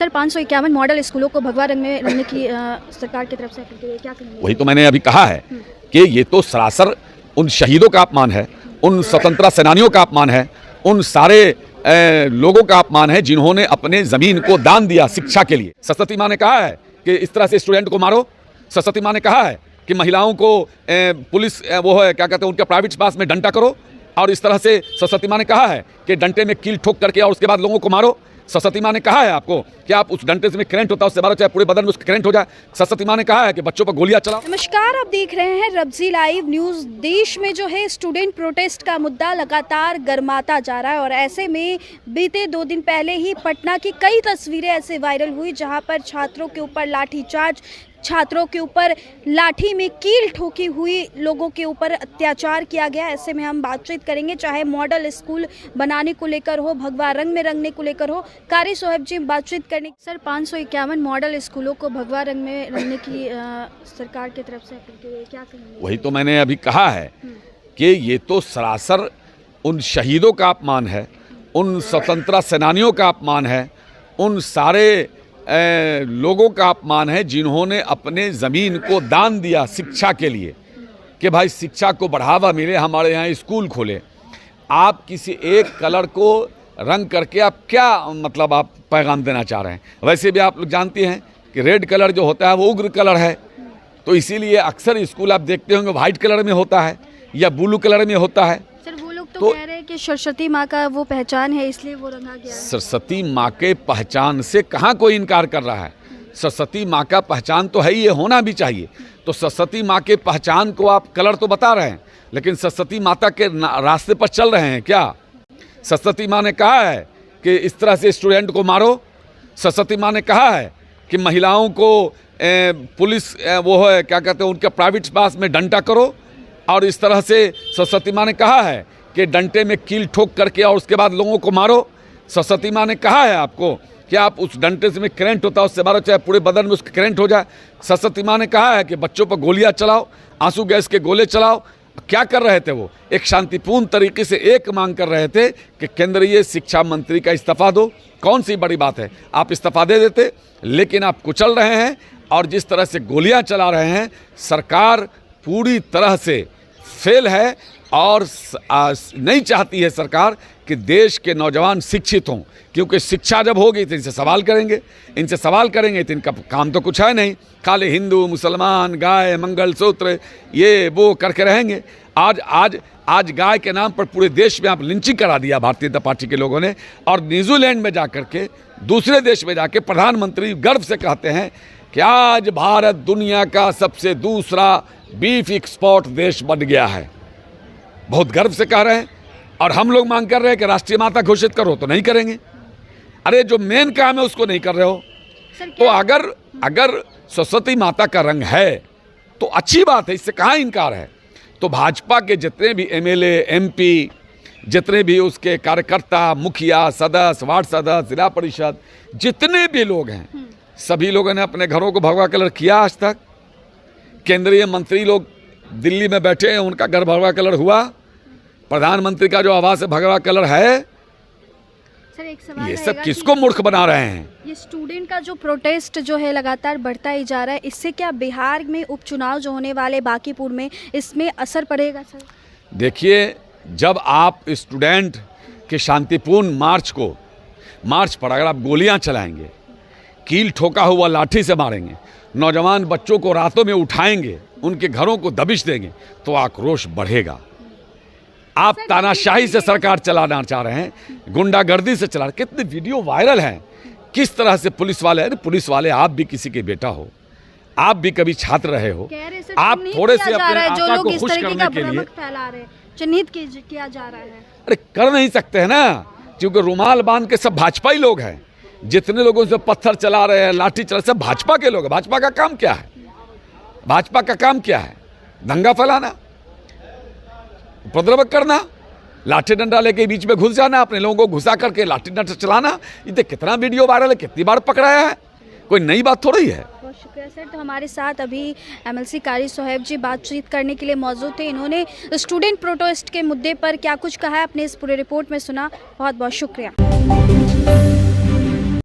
Sir 551 model स्कूलों को भगवा रंग में रंगने की सरकार की तरफ से क्या कहेंगे? वही तो मैंने अभी कहा है कि ये तो सरासर उन शहीदों का अपमान है, उन स्वतंत्रता सेनानियों का अपमान है, उन सारे लोगों का अपमान है जिन्होंने अपने ज़मीन को दान दिया शिक्षा के लिए। सरस्वती माँ ने कहा है कि इस तरह से स्टूडेंट को मारो। सरस्वती माँ ने कहा है कि महिलाओं को पुलिस वो है क्या कहते हैं उनके प्राइवेट पास में डंडा करो, और इस तरह से सरस्वती माँ ने कहा है कि डंडे में कील ठोक करके और उसके बाद लोगों को मारो। सरस्वती माँ ने कहा है आपको कि आप उस डंडे में करंट होता है उससे मारो, चाहे पूरे बदन में उसका करंट हो जाए। सरस्वती माँ ने कहा है कि बच्चों पर गोलियां चलाओ। नमस्कार, आप देख रहे हैं रब्जी लाइव न्यूज़। देश में जो है स्टूडेंट प्रोटेस्ट का मुद्दा लगातार गर्माता जा रहा है, और ऐसे में बीते 2 दिन पहले ही पटना की कई तस्वीरें ऐसे वायरल हुई जहां पर छात्रों के ऊपर लाठीचार्ज, छात्रों के ऊपर लाठी में कील ठोकी हुई, लोगों के ऊपर अत्याचार किया गया। ऐसे में हम बातचीत करेंगे, चाहे मॉडल स्कूल बनाने को लेकर हो, भगवा रंग में रंगने को लेकर हो। कारी सोहेब जी बातचीत करने। सर 551 मॉडल स्कूलों को भगवा रंग में रंगने की सरकार की तरफ से क्या कहेंगे? वही तो मैंने अभी कहा है कि ये तो सरासर उन शहीदों का अपमान है, उन स्वतंत्रता सेनानियों का अपमान है, उन सारे लोगों का अपमान है जिन्होंने अपने ज़मीन को दान दिया शिक्षा के लिए, कि भाई शिक्षा को बढ़ावा मिले, हमारे यहाँ स्कूल खोले। आप किसी एक कलर को रंग करके आप क्या मतलब आप पैगाम देना चाह रहे हैं? वैसे भी आप लोग जानते हैं कि रेड कलर जो होता है वो उग्र कलर है, तो इसीलिए अक्सर स्कूल आप देखते होंगे वाइट कलर में होता है या ब्लू कलर में होता है। सर वो लोग तो कह रहे हैं कि सरस्वती माँ का वो पहचान है इसलिए वो रंगा गया है। सरस्वती माँ के पहचान से कहाँ कोई इनकार कर रहा है? सरस्वती माँ का पहचान तो है, ये होना भी चाहिए। तो सरस्वती माँ के पहचान को आप कलर तो बता रहे हैं, लेकिन सरस्वती माता के रास्ते पर चल रहे हैं क्या? सरस्वती माँ ने कहा है कि इस तरह से स्टूडेंट को मारो। सरस्वती माँ ने कहा है कि महिलाओं को पुलिस वो है क्या कहते हैं उनके प्राइवेट पास में डंडा करो, और इस तरह से सरस्वती माँ ने कहा है कि डंडे में कील ठोक करके और उसके बाद लोगों को मारो। सरस्वती माँ ने कहा है आपको कि आप उस डंडे में करंट होता है उससे मारो, चाहे पूरे बदन में उसका करंट हो जाए। सरस्वती माँ ने कहा है कि बच्चों पर गोलियां चलाओ, आंसू गैस के गोले चलाओ। क्या कर रहे थे वो? एक शांतिपूर्ण तरीके से एक मांग कर रहे थे कि केंद्रीय शिक्षा मंत्री का इस्तीफा दो। कौन सी बड़ी बात है, आप इस्तीफा दे देते, लेकिन आप कुचल रहे हैं और जिस तरह से गोलियां चला रहे हैं। सरकार पूरी तरह से फेल है और नहीं चाहती है सरकार कि देश के नौजवान शिक्षित हों, क्योंकि शिक्षा जब होगी तो इनसे सवाल करेंगे, तो इनका काम तो कुछ है नहीं, खाली हिंदू मुसलमान गाय मंगलसूत्र ये वो करके रहेंगे। आज गाय के नाम पर पूरे देश में आप लिंचिंग करा दिया भारतीय जनता पार्टी के लोगों ने, और न्यूजीलैंड में जाकर के दूसरे देश में जाके प्रधानमंत्री गर्व से कहते हैं कि आज भारत दुनिया का सबसे दूसरा बीफ एक्सपोर्ट देश बन गया है। बहुत गर्व से कह रहे हैं, और हम लोग मांग कर रहे हैं कि राष्ट्रीय माता घोषित करो, तो नहीं करेंगे। अरे जो मेन काम है उसको नहीं कर रहे हो। तो अगर सरस्वती माता का रंग है तो अच्छी बात है, इससे कहाँ इनकार है। तो भाजपा के जितने भी एमएलए एमपी, जितने भी उसके कार्यकर्ता, मुखिया, सदस्य, वार्ड सदस्य, जिला परिषद, जितने भी लोग हैं, सभी लोगों ने अपने घरों को भगवा कलर किया। आज तक केंद्रीय मंत्री लोग दिल्ली में बैठे हैं, उनका घर भगवा कलर हुआ। प्रधानमंत्री का जो आवास है भगवा कलर है। सर एक सवाल ये सब किसको मूर्ख बना रहे हैं? ये स्टूडेंट का जो प्रोटेस्ट जो है लगातार बढ़ता ही जा रहा है, इससे क्या बिहार में उपचुनाव जो होने वाले बांकीपुर में, इसमें असर पड़ेगा? सर देखिए, जब आप स्टूडेंट के शांतिपूर्ण मार्च पर अगर आप गोलियां चलाएंगे, कील ठोका हुआ लाठी से मारेंगे, नौजवान बच्चों को रातों में उठाएंगे, उनके घरों को दबिश देंगे, तो आक्रोश बढ़ेगा। आप तानाशाही से सरकार चलाना चाह रहे हैं, गुंडागर्दी से चला रहे हैं। कितने वीडियो वायरल हैं किस तरह से पुलिस वाले, अरे पुलिस वाले आप भी किसी के बेटा हो, आप भी कभी छात्र रहे हो, आप थोड़े से अपने आका को खुश करने के लिए चिन्हित किया जा रहा है। अरे कर नहीं सकते हैं ना, क्योंकि रुमाल बांध के सब भाजपा ही लोग हैं। जितने लोगों से पत्थर चला रहे हैं, लाठी चला, सब भाजपा के लोग हैं। भाजपा का काम क्या है? भाजपा का काम क्या है? दंगा फैलाना, उपद्रव करना, लाठी डंडा लेके बीच में घुस जाना, अपने लोगों को घुसा करके लाठी डंडा चलाना। ये कितना वीडियो वायरल है, कितनी बार पकड़ाया है, कोई नई बात थोड़ी है। बहुत शुक्रिया सर। तो हमारे साथ अभी एमएलसी कारी सोहेब जी बातचीत करने के लिए मौजूद थे। इन्होंने स्टूडेंट प्रोटेस्ट के मुद्दे पर क्या कुछ कहा है, अपने इस पूरे रिपोर्ट में सुना। बहुत बहुत शुक्रिया।